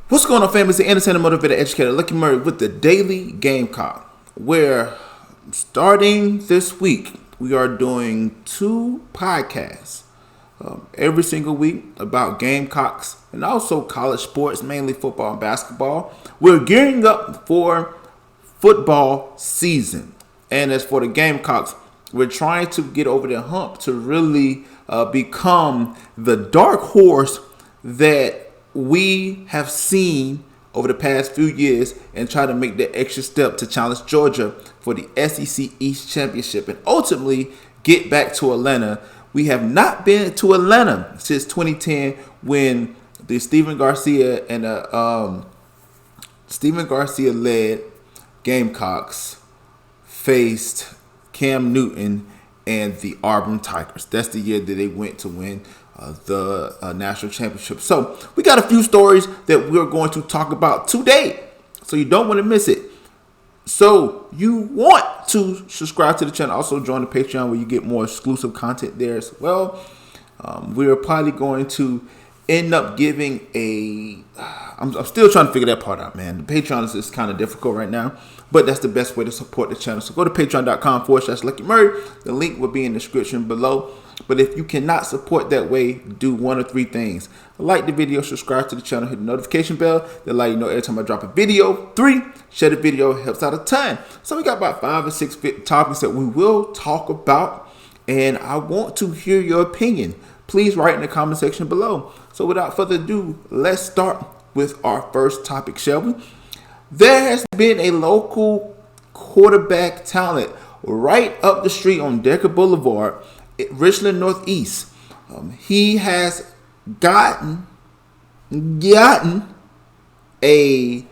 What's going on, family? It's the entertainer, motivator, educator, Lucky Murray with the Daily Gamecock, where starting this week, we are doing 2 podcasts every single week about Gamecocks and also college sports, mainly football and basketball. We're gearing up for football season. And as for the Gamecocks, we're trying to get over the hump to really become the dark horse that we have seen over the past few years and try to make that extra step to challenge Georgia for the SEC East Championship and ultimately get back to Atlanta. We have not been to Atlanta since 2010 when the Steven Garcia led Gamecocks faced Cam Newton and the Auburn Tigers. That's the year that they went to win the national championship. So we got a few stories that we're going to talk about today, so you don't want to miss it. So you want to subscribe to the channel, also join the Patreon where you get more exclusive content there as well. We're probably going to end up giving I'm still trying to figure that part out, man. The Patreon is kind of difficult right now, but that's the best way to support the channel. So go to patreon.com/Lucky Murray. The link will be in the description below. But if you cannot support that way, do 1 of 3 things. Like the video, subscribe to the channel, hit the notification bell. They'll let you know every time I drop a video. 3, share the video, helps out a ton. So we got about 5 or 6 topics that we will talk about, and I want to hear your opinion. Please write in the comment section below. So without further ado, let's start with our first topic, shall we? There has been a local quarterback talent right up the street on Decker Boulevard, Richland Northeast. He has gotten a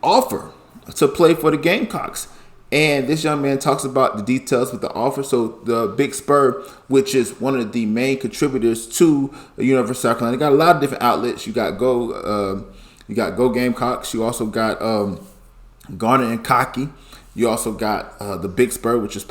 offer to play for the Gamecocks. And this young man talks about the details with the offer. So the Big Spur, which is one of the main contributors to the University of South Carolina, got a lot of different outlets. You got Go Gamecocks. You also got Garner and Cocky. You also got the Big Spur, which is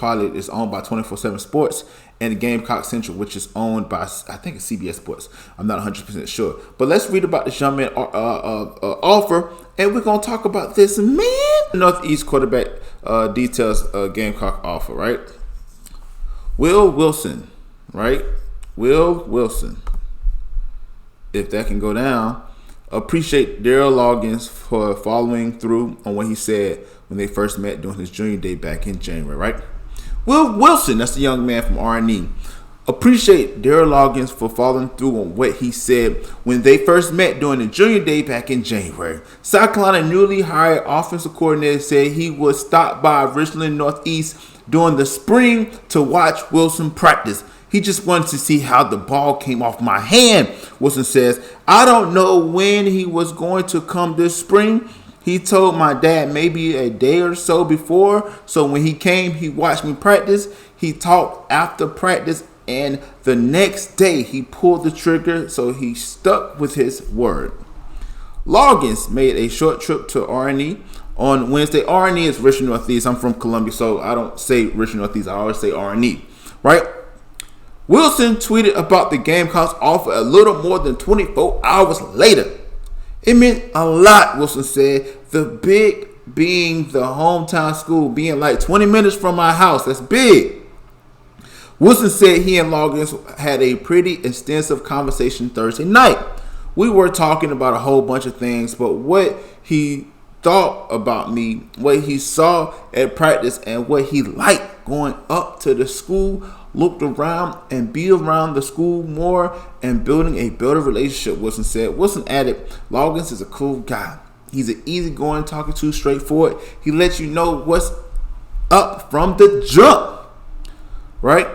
owned by 24/7 Sports, and the Gamecock Central, which is owned by, I think it's CBS Sports. I'm not 100% sure. But let's read about this young man offer, and we're going to talk about this man. Northeast quarterback details Gamecock offer, right? Will Wilson, right? Will Wilson. If that can go down. Appreciate Daryl Loggins for following through on what he said when they first met during his junior day back in January, right? Will Wilson, that's the young man from R&E. Appreciate Daryl Loggins for following through on what he said when they first met during the junior day back in January. South Carolina newly hired offensive coordinator said he would stop by Richland Northeast during the spring to watch Wilson practice. He just wanted to see how the ball came off my hand, Wilson says. I don't know when he was going to come this spring. He told my dad maybe a day or so before. So when he came, he watched me practice. He talked after practice, and the next day he pulled the trigger, so he stuck with his word. Loggins made a short trip to R&E on Wednesday. R&E is Richland Northeast. I'm from Columbia, so I don't say Richland Northeast. I always say R&E, right? Wilson tweeted about the Gamecocks offer a little more than 24 hours later. It meant a lot, Wilson said. The big being the hometown school, being like 20 minutes from my house. That's big. Wilson said he and Loggins had a pretty extensive conversation Thursday night. We were talking about a whole bunch of things, but what he thought about me, what he saw at practice, and what he liked going up to the school, looked around and be around the school more and building a better relationship, Wilson said. Wilson added, Loggins is a cool guy. He's an easygoing, talking to, straightforward. He lets you know what's up from the jump, right?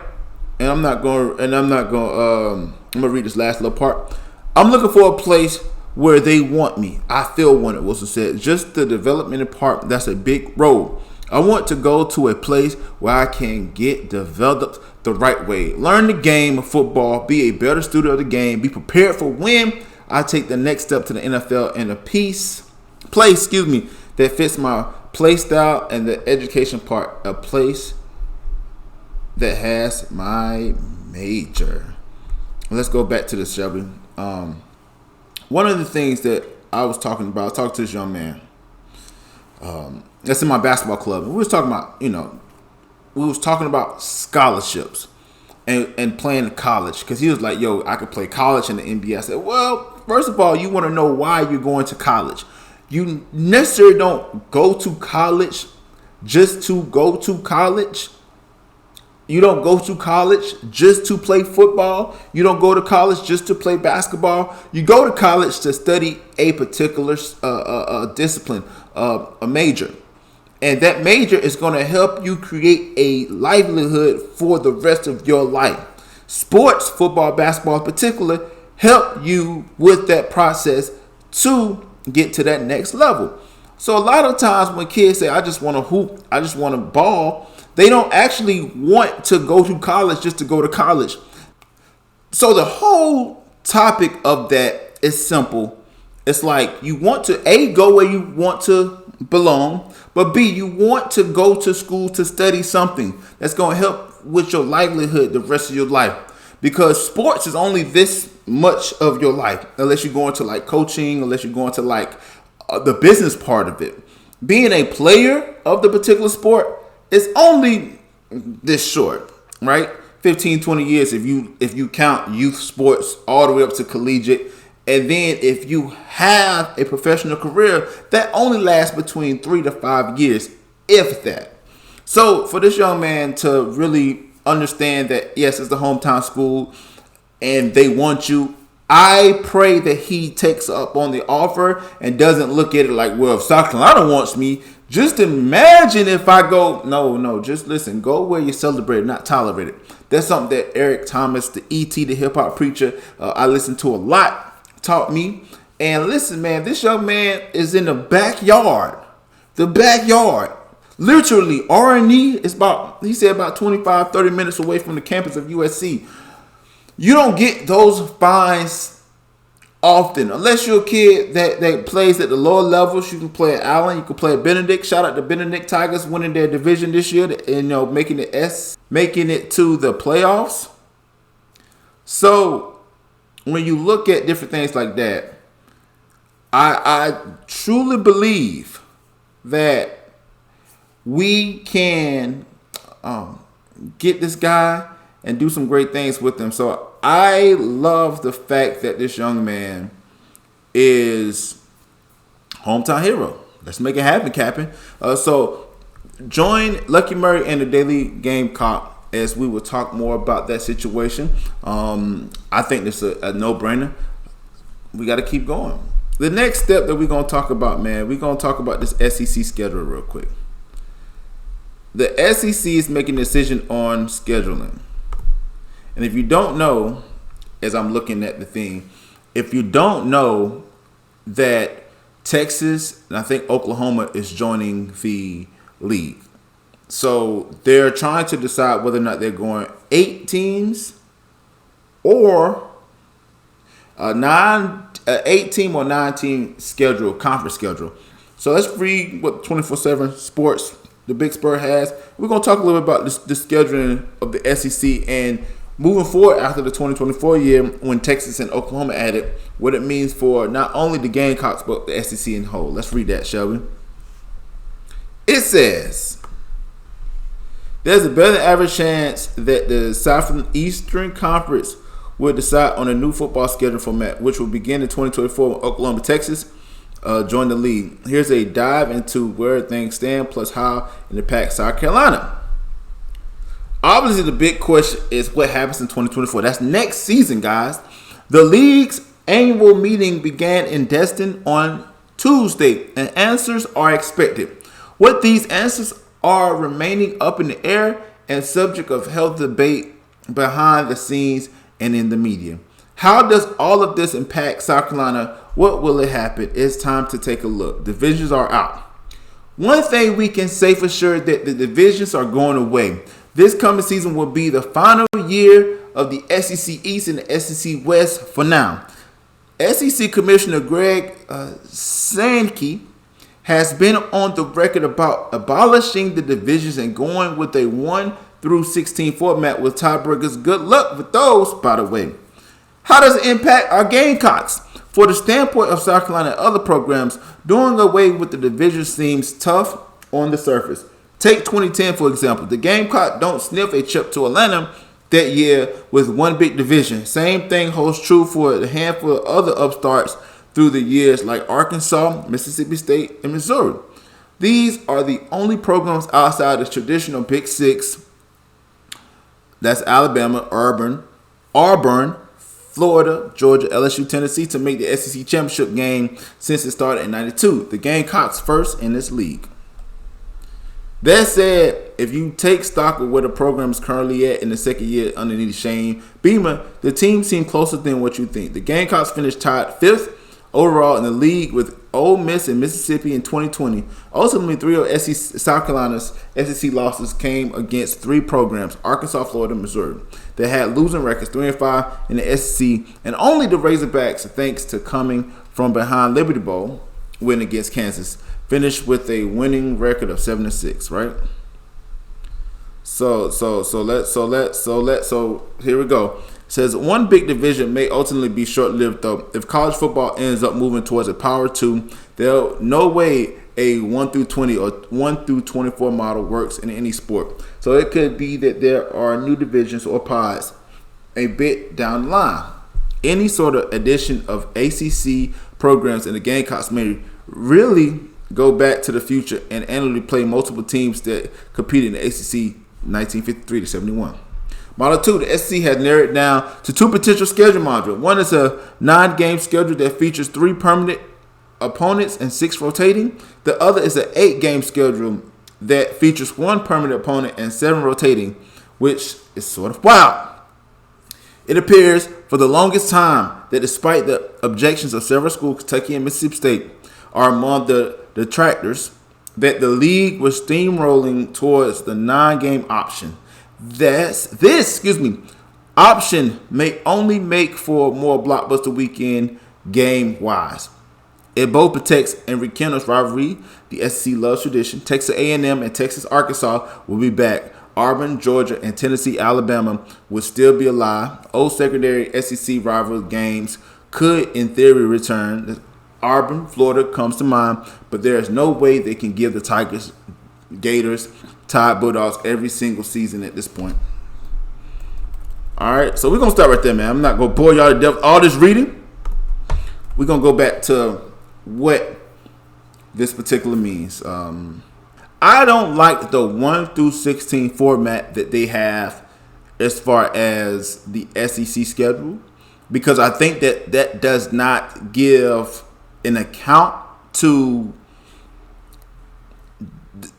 And I'm gonna read this last little part. I'm looking for a place where they want me. I feel wanted, Wilson said. Just the development part, that's a big role. I want to go to a place where I can get developed the right way. Learn the game of football, be a better student of the game, be prepared for when I take the next step to the NFL in a place that fits my play style and the education part. A place that has my major. Let's go back to this, shall we? one of the things that I was talking about, I talked to this young man that's in my basketball club. And we was talking about, we was talking about scholarships and playing college. Because he was like, yo, I could play college in the NBA. I said, well, first of all, you want to know why you're going to college. You necessarily don't go to college just to go to college. You don't go to college just to play football. You don't go to college just to play basketball. You go to college to study a particular discipline, a major. And that major is going to help you create a livelihood for the rest of your life. Sports, football, basketball in particular, help you with that process to get to that next level. So a lot of times when kids say, I just want to hoop, I just want to ball, they don't actually want to go to college just to go to college. So the whole topic of that is simple. It's like you want to, A, go where you want to belong, but B, you want to go to school to study something that's going to help with your livelihood the rest of your life. Because sports is only this much of your life, unless you go into like coaching, unless you go into like the business part of it. Being a player of the particular sport is only this short, right? 15, 20 years if you count youth sports all the way up to collegiate. And then if you have a professional career, that only lasts between 3 to 5 years, if that. So for this young man to really understand that, yes, it's the hometown school and they want you, I pray that he takes up on the offer and doesn't look at it like, well, if South Carolina wants me, just imagine if I go. No, just listen. Go where you're celebrated, not tolerated. That's something that Eric Thomas, the E.T., the hip-hop preacher, I listened to a lot, taught me. And listen, man, this young man is in the backyard. The backyard. Literally, R&E is he said about 25, 30 minutes away from the campus of USC. You don't get those fines often, unless you're a kid that plays at the lower levels. You can play at Allen, you can play at Benedict. Shout out to Benedict Tigers winning their division this year and making it to the playoffs. So when you look at different things like that, I truly believe that we can get this guy and do some great things with him. So I love the fact that this young man is hometown hero. Let's make it happen, Captain. So join Lucky Murray and the Daily Gamecock as we will talk more about that situation. I think this is a no-brainer. We got to keep going. The next step that we're going to talk about, man, we're going to talk about this SEC schedule real quick. The SEC is making a decision on scheduling. And if you don't know, as I'm looking at the thing, if you don't know that Texas and I think Oklahoma is joining the league. So they're trying to decide whether or not they're going 8 teams or 8 team or 9 team schedule, conference schedule. So let's read what 24/7 Sports, the Big Spur has. We're going to talk a little bit about the scheduling of the SEC and moving forward after the 2024 year when Texas and Oklahoma added, what it means for not only the Gamecocks but the SEC in whole. Let's read that, shall we? It says, there's a better than average chance that the Southeastern Conference will decide on a new football schedule format, which will begin in 2024 when Oklahoma, Texas join the league. Here's a dive into where things stand plus how in the pack South Carolina. Obviously, the big question is what happens in 2024. That's next season, guys. The league's annual meeting began in Destin on Tuesday, and answers are expected. What these answers are remaining up in the air and subject of health debate behind the scenes and in the media. How does all of this impact South Carolina? What will it happen? It's time to take a look. Divisions are out. One thing we can say for sure that the divisions are going away. This coming season will be the final year of the SEC East and the SEC West for now. SEC Commissioner Greg Sankey has been on the record about abolishing the divisions and going with a 1 through 16 format with tiebreakers. Good luck with those, by the way. How does it impact our Gamecocks? For the standpoint of South Carolina and other programs, doing away with the division seems tough on the surface. Take 2010, for example. The Gamecock don't sniff a trip to Atlanta that year with one big division. Same thing holds true for a handful of other upstarts through the years like Arkansas, Mississippi State, and Missouri. These are the only programs outside the traditional Big Six. That's Alabama, Auburn, Florida, Georgia, LSU, Tennessee to make the SEC championship game since it started in '92. The Gamecocks first in this league. That said, if you take stock of where the program is currently at in the second year underneath Shane Beamer, the team seems closer than what you think. The Gamecocks finished tied 5th overall in the league with Ole Miss and Mississippi in 2020. Ultimately, 3 of South Carolina's SEC losses came against 3 programs, Arkansas, Florida, and Missouri, that had losing records 3-5 in the SEC, and only the Razorbacks, thanks to coming from behind Liberty Bowl win against Kansas, finished with a winning record of 7-6, right? So here we go. It says one big division may ultimately be short-lived though. If college football ends up moving towards a Power 2, there's no way a 1 through 20 or 1 through 24 model works in any sport. So it could be that there are new divisions or pods a bit down the line. Any sort of addition of ACC programs in the Gamecocks may really go back to the future and annually play multiple teams that competed in the ACC 1953 to 71. Model 2, the SEC has narrowed down to 2 potential schedule modules. One is a 9-game schedule that features 3 permanent opponents and 6 rotating. The other is an 8-game schedule that features 1 permanent opponent and 7 rotating, which is sort of wild. It appears for the longest time that despite the objections of several schools, Kentucky and Mississippi State are among the detractors, that the league was steamrolling towards the 9-game option. This option may only make for more blockbuster weekend game-wise. It both protects and rekindles rivalry. The SEC loves tradition. Texas A&M and Texas Arkansas will be back. Auburn, Georgia, and Tennessee, Alabama will still be alive. Old secondary SEC rival games could, in theory, return. Auburn, Florida comes to mind, but there is no way they can give the Tigers, Gators, Tide Bulldogs every single season at this point. All right, so we're going to start right there, man. I'm not going to bore y'all to death all this reading. We're going to go back to what this particular means. I don't like the 1 through 16 format that they have as far as the SEC schedule, because I think that does not give an account to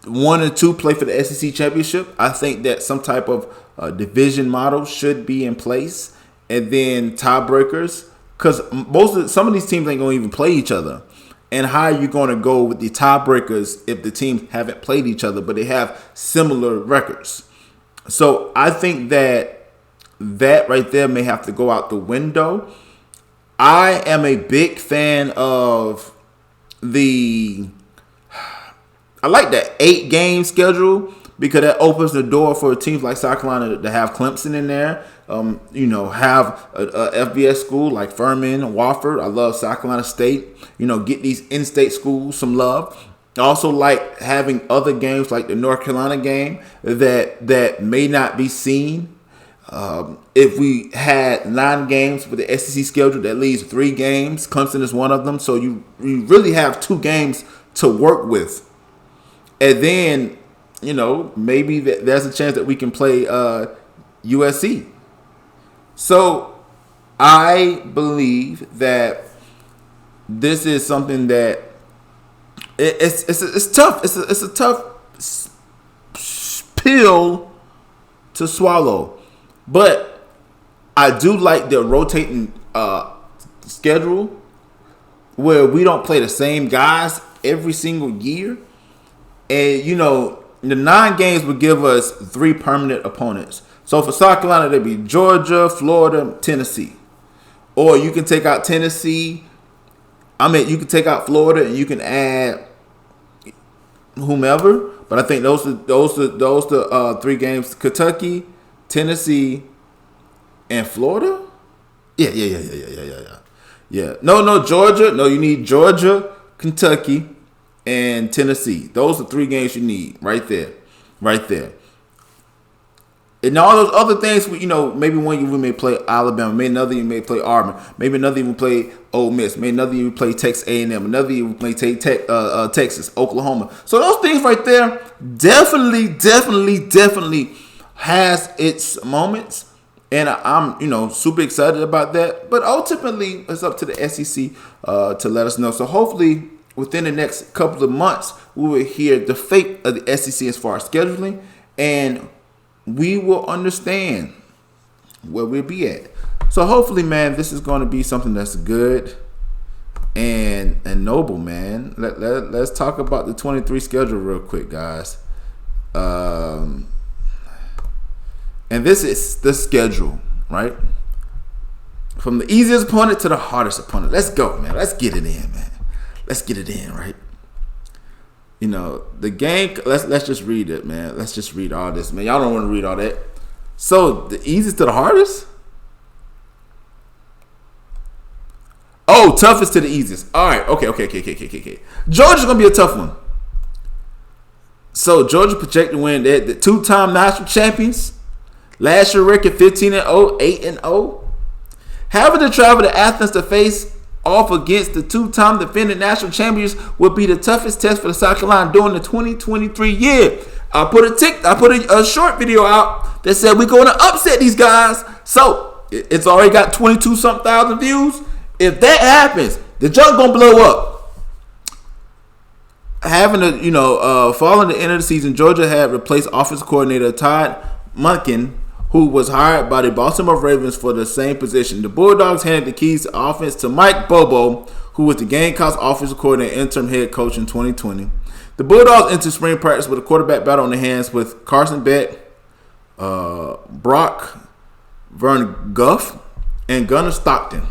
1 and 2 play for the SEC championship. I think that some type of division model should be in place, and then tiebreakers, because some of these teams ain't gonna even play each other. And how are you going to go with the tiebreakers if the teams haven't played each other, but they have similar records? So I think that right there may have to go out the window. I am a big fan of I like that 8-game schedule, because that opens the door for teams like South Carolina to have Clemson in there. Have a FBS school like Furman, Wofford. I love South Carolina State. Get these in-state schools some love. I also like having other games like the North Carolina game that may not be seen. If we had 9 games for the SEC schedule, that leaves 3 games. Clemson is one of them. So you really have 2 games to work with. And then, maybe there's a chance that we can play USC. So I believe that this is something that it's tough. It's a tough pill to swallow. But I do like the rotating schedule where we don't play the same guys every single year. And, the 9 games would give us 3 permanent opponents. So for South Carolina, it'd be Georgia, Florida, Tennessee. Or you can take out Tennessee. You can take out Florida and you can add whomever. But I think those are 3 games: Kentucky, Tennessee, and Florida. Yeah. Yeah. No, Georgia. No, you need Georgia, Kentucky, and Tennessee. Those are 3 games you need right there. Right there. And all those other things, maybe one you may play Alabama, maybe another you may play Auburn, maybe another you play Ole Miss, maybe another you play Texas A&M, another you may take Texas, Oklahoma. So those things right there definitely has its moments, and I'm super excited about that. But ultimately, it's up to the SEC to let us know. So hopefully, within the next couple of months, we will hear the fate of the SEC as far as scheduling, and we will understand where we'll be at. So hopefully, man, this is going to be something that's good and noble, man. Let's talk about the 23 schedule real quick, guys. And this is the schedule, right? From the easiest opponent to the hardest opponent. Let's go, man. Let's get it in, man. Let's get it in, right? The game, let's just read it, man. Let's just read all this, man. Y'all don't want to read all that. So, the easiest to the hardest? Oh, toughest to the easiest. All right, okay. Georgia's going to be a tough one. So, Georgia projected to win the 2-time national champions. Last year record 15-0, 8-0. Having to travel to Athens to face off against the 2-time defending national champions will be the toughest test for the South Carolina during the 2023 year. I put a short video out that said we're going to upset these guys. So it's already got 22-something thousand views. If that happens, the junk gonna blow up. Having following the end of the season, Georgia had replaced offensive coordinator Todd Monken, who was hired by the Baltimore Ravens for the same position. The Bulldogs handed the keys to offense to Mike Bobo, who was the Gamecocks offensive coordinator and interim head coach in 2020. The Bulldogs entered spring practice with a quarterback battle on their hands with Carson Beck, Brock Vern Guff, and Gunnar Stockton.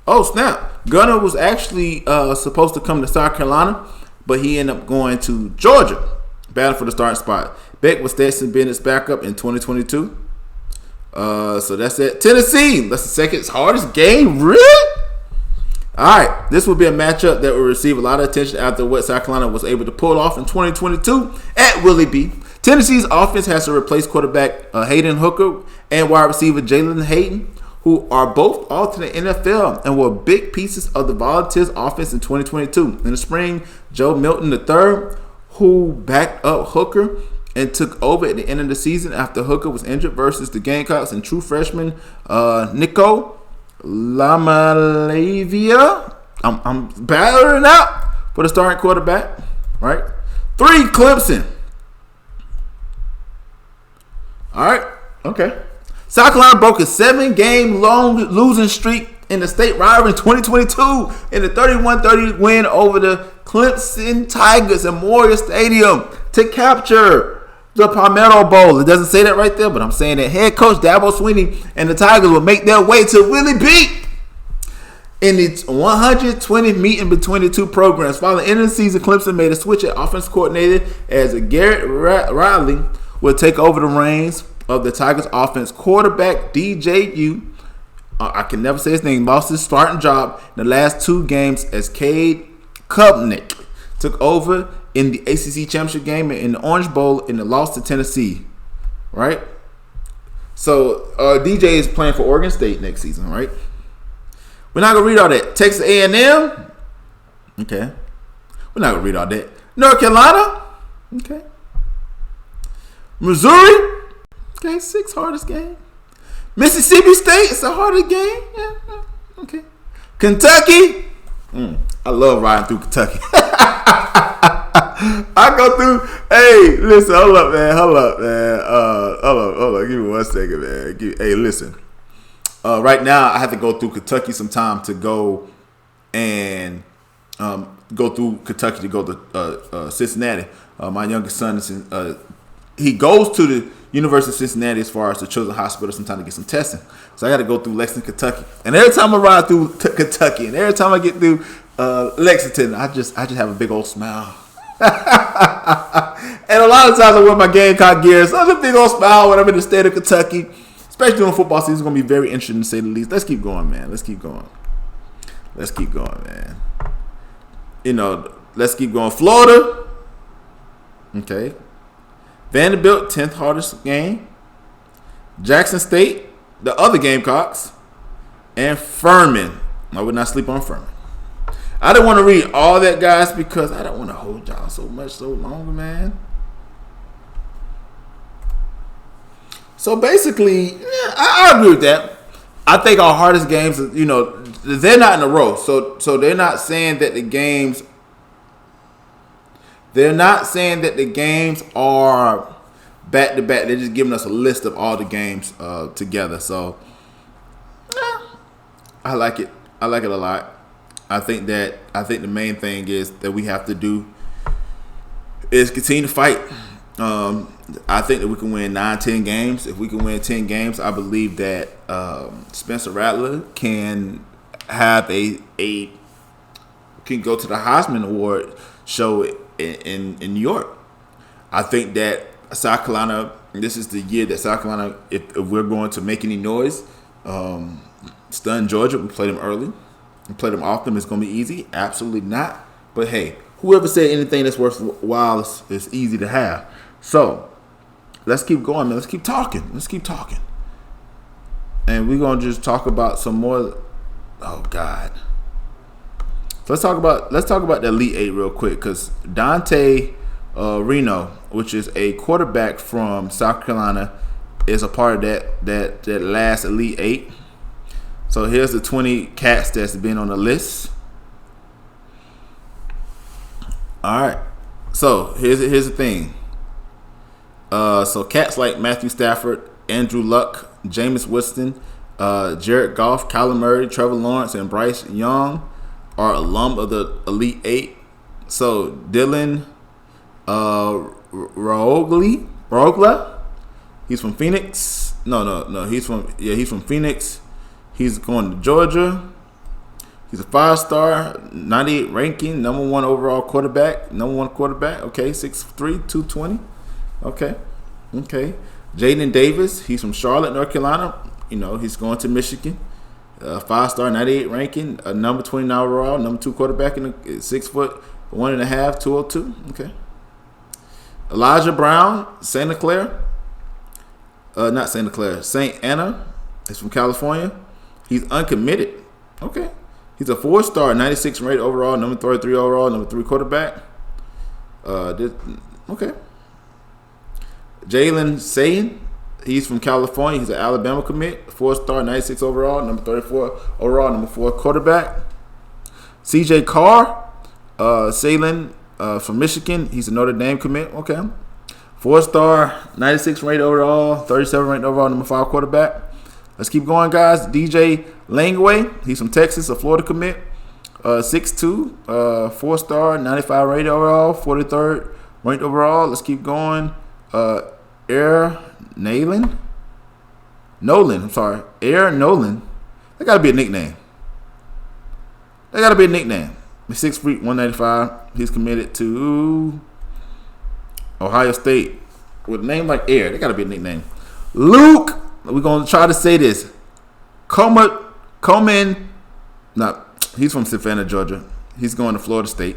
Oh, snap. Gunnar was actually supposed to come to South Carolina, but he ended up going to Georgia, battling for the starting spot. Beck was Stetson Bennett's backup in 2022. So that's it. Tennessee, that's the second hardest game. Really? All right. This will be a matchup that will receive a lot of attention after what South Carolina was able to pull off in 2022 at Willie B. Tennessee's offense has to replace quarterback Hayden Hooker and wide receiver Jalen Hayden, who are both all to the NFL and were big pieces of the Volunteers offense in 2022. In the spring, Joe Milton III, who backed up Hooker and took over at the end of the season after Hooker was injured, versus the Gamecocks and true freshman Nico Lamalavia. I'm battering out for the starting quarterback, right? 3, Clemson. All right, okay. South Carolina broke a 7-game long losing streak in the state rivalry in 2022 in the 31-30 win over the Clemson Tigers at Memorial Stadium to capture the Palmetto Bowl. It doesn't say that right there, but I'm saying that head coach Dabo Swinney and the Tigers will make their way to Willie B. In the 120th meeting between the two programs. Following the end of the season, Clemson made a switch at offense coordinator as Garrett Riley will take over the reins of the Tigers offense. Quarterback DJU, I can never say his name, lost his starting job in the last 2 games as Cade Klubnik took over in the ACC Championship game in the Orange Bowl in the loss to Tennessee, right? So DJ is playing for Oregon State next season, right? We're not going to read all that. Texas A&M, okay. We're not going to read all that. North Carolina, okay. Missouri, okay, 6th hardest game. Mississippi State, it's the hardest game, yeah, okay. Kentucky, I love riding through Kentucky. I go through. Hey, listen. Hold up, man. Hold up. Give me 1 second, man. Hey, listen. Right now, I have to go through Kentucky sometime to go and go through Kentucky to go to Cincinnati. My youngest son he goes to the University of Cincinnati as far as the Children's Hospital sometime to get some testing. So I got to go through Lexington, Kentucky. And every time I ride through Kentucky, and every time I get through Lexington, I just have a big old smile. And a lot of times I wear my Gamecock gear, so I have a big old smile when I'm in the state of Kentucky. Especially when football season is going to be very interesting to say the least. Let's keep going, man. Let's keep going. Let's keep going, man. Let's keep going. Florida. Okay. Vanderbilt, 10th hardest game. Jackson State, the other Gamecocks. And Furman. I would not sleep on Furman. I didn't want to read all that, guys, because I don't want to hold y'all so longer, man. So basically, I agree with that. I think our hardest games, they're not in a row. So they're not saying that the games. They're not saying that the games are back to back. They're just giving us a list of all the games together. So I like it. I like it a lot. I think the main thing is that we have to do is continue to fight. I think that we can win 9-10 games. If we can win 10 games, I believe that Spencer Rattler can have can go to the Heisman Award show in New York. I think that South Carolina, this is the year that South Carolina, if we're going to make any noise, stun Georgia. We played them early. We played them often. It's going to be easy. Absolutely not. But hey, whoever said anything that's worthwhile is easy to have. So let's keep going, man. Let's keep talking. And we're going to just talk about some more. Oh, God. So let's talk about the Elite Eight real quick, because Dante Reno, which is a quarterback from South Carolina, is a part of that last Elite Eight. So here's the 20 cats that's been on the list. All right. So here's the thing. So cats like Matthew Stafford, Andrew Luck, Jameis Winston, Jared Goff, Kyler Murray, Trevor Lawrence, and Bryce Young are alum of the Elite Eight. So Dylan Rogla, he's from Phoenix. No, he's from Phoenix. He's going to Georgia. He's a 5-star, 98 ranking, number one overall quarterback. Okay, 6'3", 220. Okay. Jaden Davis, he's from Charlotte, North Carolina. He's going to Michigan. 5-star, 98 ranking, number 29 overall, number 2 quarterback, in 6 foot, 1.5, 202. Okay. Elijah Brown, St. Anna. He's from California. He's uncommitted. Okay. He's a 4-star, 96 rated overall, number 33 overall, number 3 quarterback. Okay. Jalen Sayin, he's from California. He's an Alabama commit, 4-star, 96 overall, number 34 overall, number 4 quarterback. CJ Carr, Salin from Michigan. He's a Notre Dame commit. Okay. 4-star, 96 rated overall, 37 rated overall, number 5 quarterback. Let's keep going, guys. DJ Langway, he's from Texas, a Florida commit. 6'2", 4-star, 95 rated overall, 43rd ranked overall. Let's keep going. Air Nolan. That got to be a nickname. 6 feet, 195. He's committed to Ohio State. With a name like Air, that got to be a nickname. Luke, we're going to try to say this. Coleman. No, he's from Savannah, Georgia. He's going to Florida State.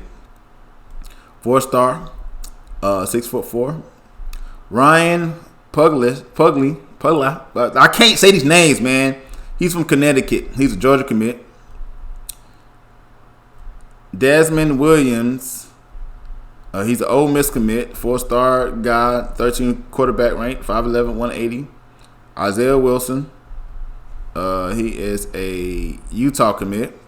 4-star, 6'4". Ryan Pugla. I can't say these names, man. He's from Connecticut. He's a Georgia commit. Desmond Williams. He's an Ole Miss commit. 4-star guy, 13 quarterback rank, 5'11", 180. Isaiah Wilson. He is a Utah commit.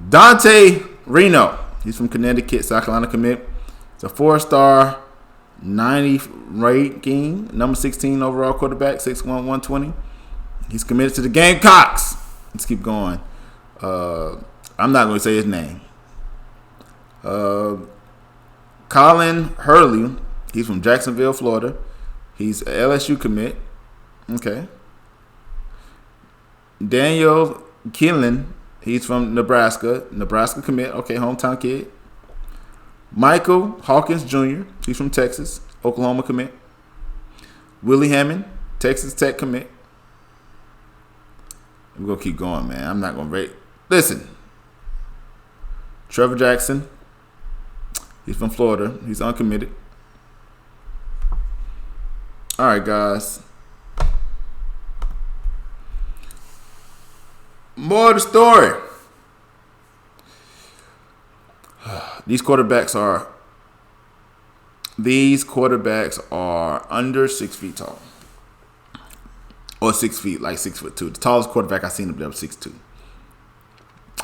Dante Reno. He's from Connecticut, South Carolina commit. It's a 4-star, 90 ranking, number 16 overall quarterback, 6'1", 120. He's committed to the Gamecocks. Let's keep going. I'm not going to say his name. Colin Hurley. He's from Jacksonville, Florida. He's a LSU commit. Okay. Daniel Kinlan. He's from Nebraska commit. Okay, hometown kid. Michael Hawkins Jr. He's from Texas, Oklahoma commit. Willie Hammond, Texas Tech commit. We're going to keep going, man. I'm not going to rate. Listen. Trevor Jackson. He's from Florida. He's uncommitted. All right, guys. More of the story. These quarterbacks are under 6 feet tall. Or 6 feet, like 6'2". The tallest quarterback I seen up there was 6'2".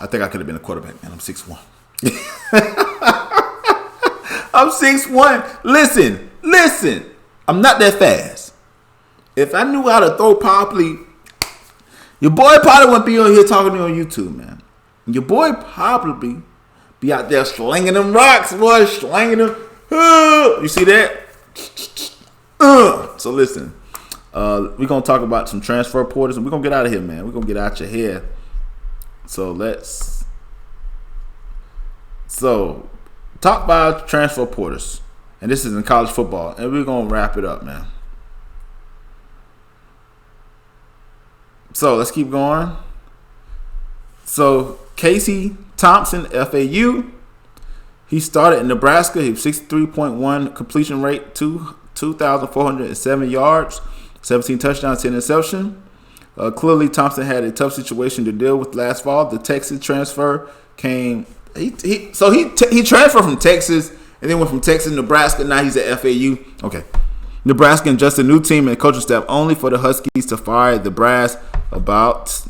I think I could have been a quarterback, man. I'm 6'1". I'm 6'1". Listen. I'm not that fast. If I knew how to throw properly, your boy probably wouldn't be on here talking to you on YouTube, man. Your boy probably be out there slinging them rocks, boy, slinging them. You see that? So listen, we're going to talk about some transfer portals, and we're going to get out of here, man. We're going to get out your hair. So top 5 transfer portals, and this is in college football, and we're going to wrap it up, man. So let's keep going. So Casey Thompson, FAU. He started in Nebraska. He was 63.1 completion rate, 2,407 yards, 17 touchdowns, 10 interceptions. Clearly, Thompson had a tough situation to deal with last fall. The Texas transfer came. He transferred from Texas and then went from Texas to Nebraska. Now he's at FAU. Okay. Nebraska adjusted a new team and coaching staff only for the Huskies to fire the brass about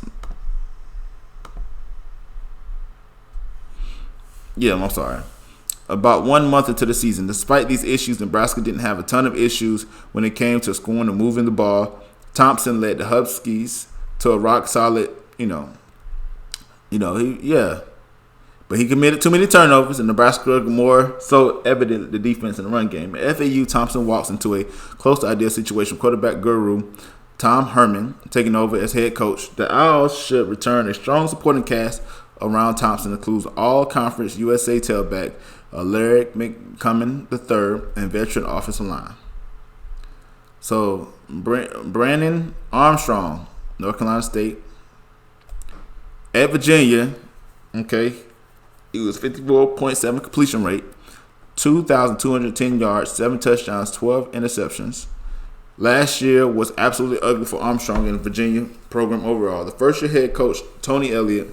1 month into the season. Despite these issues, Nebraska didn't have a ton of issues when it came to scoring and moving the ball. Thompson led the Huskies to a rock solid, but he committed too many turnovers, and Nebraska more so evident the defense in the run game. At FAU, Thompson walks into a close to ideal situation. Quarterback guru Tom Herman taking over as head coach. The Owls should return a strong supporting cast around Thompson, includes all-conference USA tailback Larry McCummon III and veteran offensive line. So Brandon Armstrong, North Carolina State. At Virginia, okay, he was 54.7 completion rate, 2,210 yards, 7 touchdowns, 12 interceptions. Last year was absolutely ugly for Armstrong in the Virginia program overall. The first-year head coach, Tony Elliott,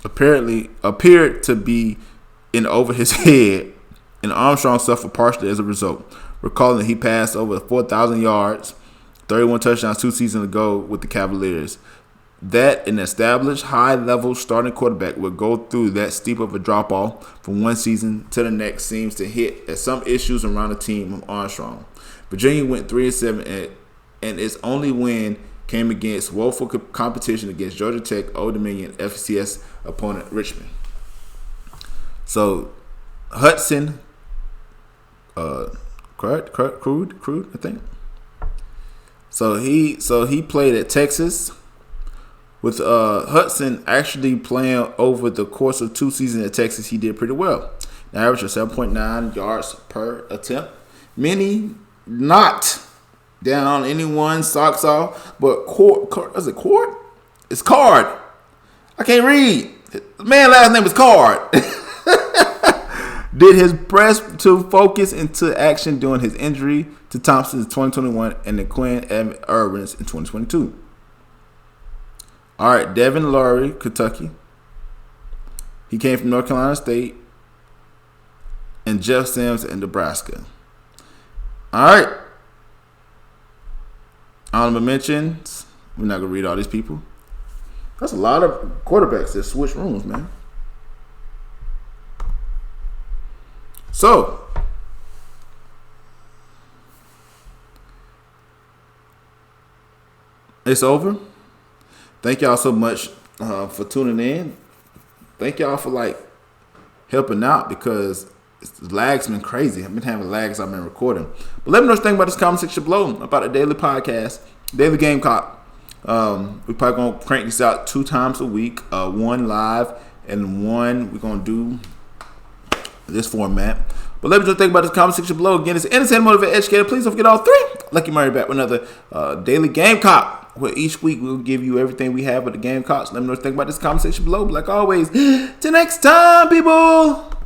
appeared to be in over his head, and Armstrong suffered partially as a result. Recalling that he passed over 4,000 yards, 31 touchdowns 2 seasons ago with the Cavaliers. That an established high-level starting quarterback would go through that steep of a drop-off from one season to the next seems to hit at some issues around the team of Armstrong. Virginia went 3-7, and its only win came against woeful competition against Georgia Tech, Old Dominion, FCS opponent Richmond. So Hudson, Crude, I think. So he played at Texas. With Hudson actually playing over the course of 2 seasons at Texas, he did pretty well. An average of 7.9 yards per attempt. Many not down anyone's socks off, but is it Cord? It's Card. I can't read. The man's last name is Card. Did his press to focus into action during his injury to Thompson in 2021 and the Quinn Irwins in 2022. All right, Devin Laurie, Kentucky. He came from North Carolina State. And Jeff Sims in Nebraska. All right. Honorable mentions. We're not going to read all these people. That's a lot of quarterbacks that switch rooms, man. So, it's over. Thank y'all so much for tuning in. Thank y'all for helping out because the lag's been crazy. I've been having lags. I've been recording. But let me know what you think about this comment section below about the daily podcast, Daily Gamecock. We're probably gonna crank this out 2 times a week, 1 live and 1 we're gonna do this format. But let me know what you think about this comment section below. Again, it's entertainment, motivate, educated. Please don't forget all 3. Lucky Murray back with another Daily Gamecock. where each week we'll give you everything we have with the Gamecocks. Let me know what you think about this conversation below. But like always, till next time, people.